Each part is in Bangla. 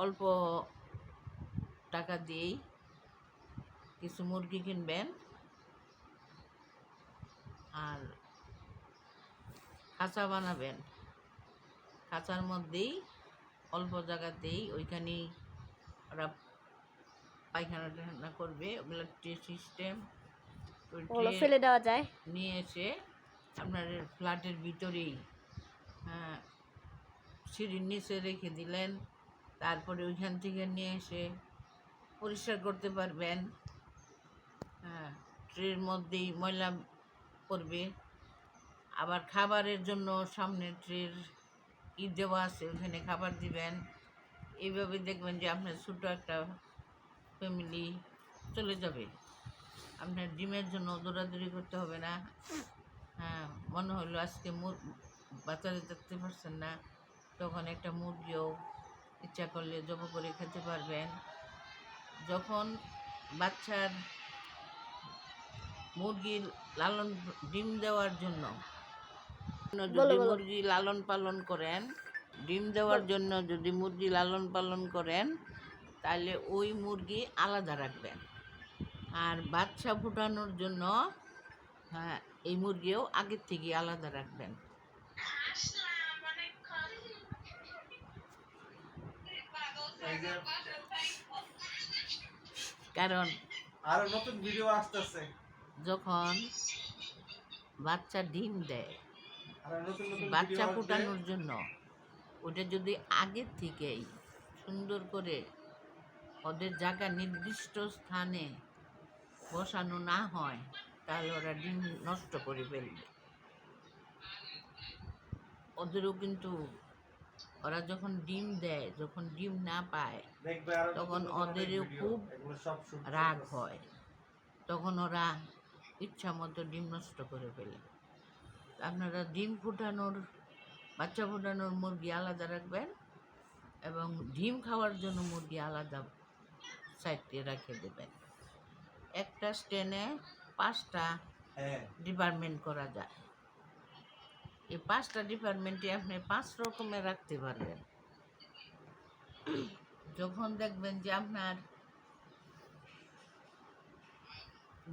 অল্প টাকা দিয়েই কিছু মুরগি কিনবেন, আর খাঁচা বানাবেন। খাঁচার মধ্যেই অল্প জায়গাতেই ওইখানেই ওরা পায়খানা টায়খানা করবে। ওগুলো ট্রে সিস্টেম, ওই ওগুলো ট্রে ফেলে দেওয়া যায়। নিয়ে এসে আপনার ফ্ল্যাটের ভিতরেই সিঁড়ির নিচে রেখে দিলেন। তারপরে ওইখান থেকে নিয়ে এসে পরিষ্কার করতে পারবেন। ট্রের মধ্যেই ময়লা পড়বে। আবার খাবারের জন্য সামনে ট্রের দেওয়া আছে, ওইখানে খাবার দিবেন। এইভাবে দেখবেন যে আপনার ছোটো একটা ফ্যামিলি চলে যাবে। আপনার ডিমের জন্য দৌড়াদৌড়ি করতে হবে না। মনে হলো আজকে বাজারে যেতে পারছেন না, তখন একটা মুরগিও ইচ্ছা করলে জব করে খেতে পারবেন। যখন বাচ্চার মুরগির লালন ডিম দেওয়ার জন্য যদি মুরগি লালন পালন করেন, ডিম দেওয়ার জন্য যদি মুরগি লালন পালন করেন, তাহলে ওই মুরগি আলাদা রাখবেন। আর বাচ্চা ফুটানোর জন্য এই মুরগিও আগের থেকে আলাদা রাখবেন। কারণ আরো নতুন ভিডিও আসতেছে। যখন বাচ্চা ডিম দেয়, বাচ্চা ফুটানোর জন্য ওটা যদি আগের থেকেই সুন্দর করে ওদের জায়গা নির্দিষ্ট স্থানে বসানো না হয়, তাহলে ওরা ডিম নষ্ট করে ফেলবে। ওদেরও কিন্তু ওরা যখন ডিম দেয়, যখন ডিম না পায়, তখন ওদেরও খুব রাগ হয়। তখন ওরা ইচ্ছা মতো ডিম নষ্ট করে ফেলে। আপনারা ডিম ফুটানোর, বাচ্চা ফুটানোর মুরগি আলাদা রাখবেন, এবং ডিম খাওয়ার জন্য মুরগি আলাদা সাইডে রেখে দেবেন। একটা স্টেনে 5টা ডিপার্টমেন্ট করা যায়। এই 5টা ডিপার্টমেন্টে আপনি 5 রকমের রাখতে পারবেন। যখন দেখবেন যে আপনার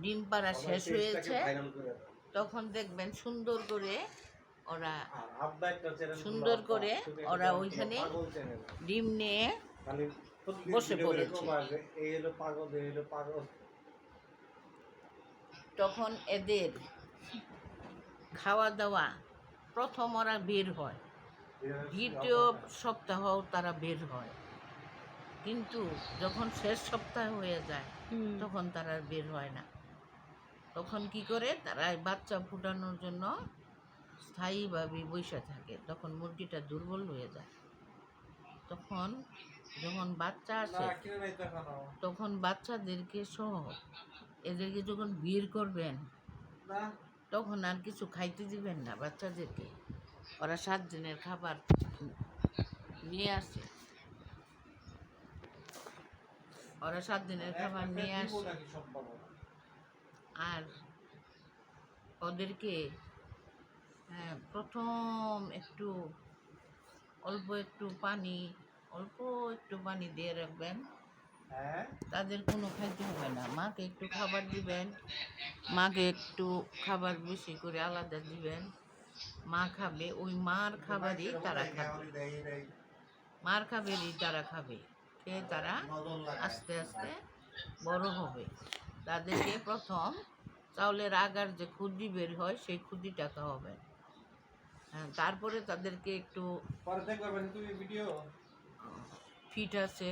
ডিম পাড়া শেষ হয়েছে, তখন দেখবেন সুন্দর করে ওরা ওইখানে ডিম নিয়ে বসে পড়েছে। তখন এদের খাওয়া দাওয়া, প্রথম ওরা বের হয়, দ্বিতীয় সপ্তাহও তারা বের হয়, কিন্তু যখন শেষ সপ্তাহ হয়ে যায় তখন তারা আর বের হয় না। তখন কি করে, তারা বাচ্চা ফুটানোর জন্য স্থায়ীভাবে বসে থাকে। তখন মুরগিটা দুর্বল হয়ে যায়। তখন যখন বাচ্চা আসে, তখন বাচ্চাদেরকে সহ এদেরকে যখন বের করবেন, তখন আর কিছু খাইতে দিবেন না বাচ্চাদেরকে। ওরা 7 দিনের খাবার নিয়ে আসে, ওরা 7 দিনের খাবার নিয়ে আসে। আর ওদেরকে প্রথম অল্প একটু পানি দিয়ে রাখবেন। তাদের কোনো খাইতে হবে না। মাকে একটু খাবার দিবেন, মাকে একটু খাবার বেশি করে আলাদা দিবেন। মা খাবে, ওই মার খাবারই তারা খাবে। খেয়ে তারা আস্তে আস্তে বড় হবে। তাদেরকে প্রথম চাউলের আগার যে খুদি বের হয়, সেই খুদিটা খাওয়াবেন। তারপরে তাদেরকে একটু ফিট আছে,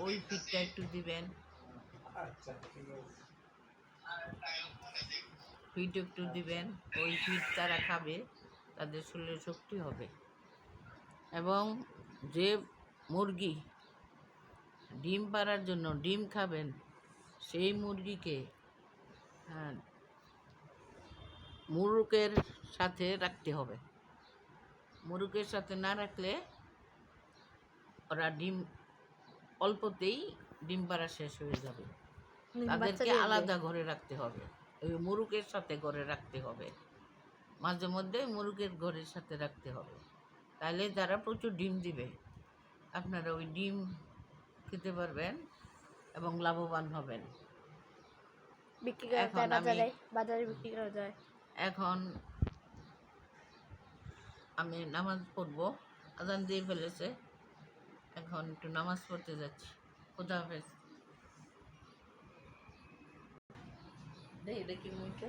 ওই ফিটটা একটু দিবেন। ফিট একটু দিবেন, ওই ফিট তারা খাবে, তাদের শরীরে শক্তি হবে। এবং যে মুরগি ডিম পাড়ার জন্য ডিম খাবেন, সেই মুরগিকে মুরুকের সাথে রাখতে হবে। মুরুকের সাথে না রাখলে ওরা ডিম অল্পতেই ডিম পাড়া শেষ হয়ে যাবে। তাদেরকে আলাদা ঘরে রাখতে হবে, ওই মুরুকের সাথে ঘরে রাখতে হবে। মাঝে মধ্যে মুরুকের ঘরের সাথে রাখতে হবে, তাহলে তারা প্রচুর ডিম দিবে। আপনারা ওই ডিম খেতে পারবেন এবং লাভবান হবেন। বিক্রি করা এখন যায় আমি বাজারে বিক্রি করা যায়। এখন আমি নামাজ পড়বো, আজান দিয়ে ফেলেছে, এখন একটু নামাজ পড়তে যাচ্ছি। খোদা হাফেজ। দেখি মুখে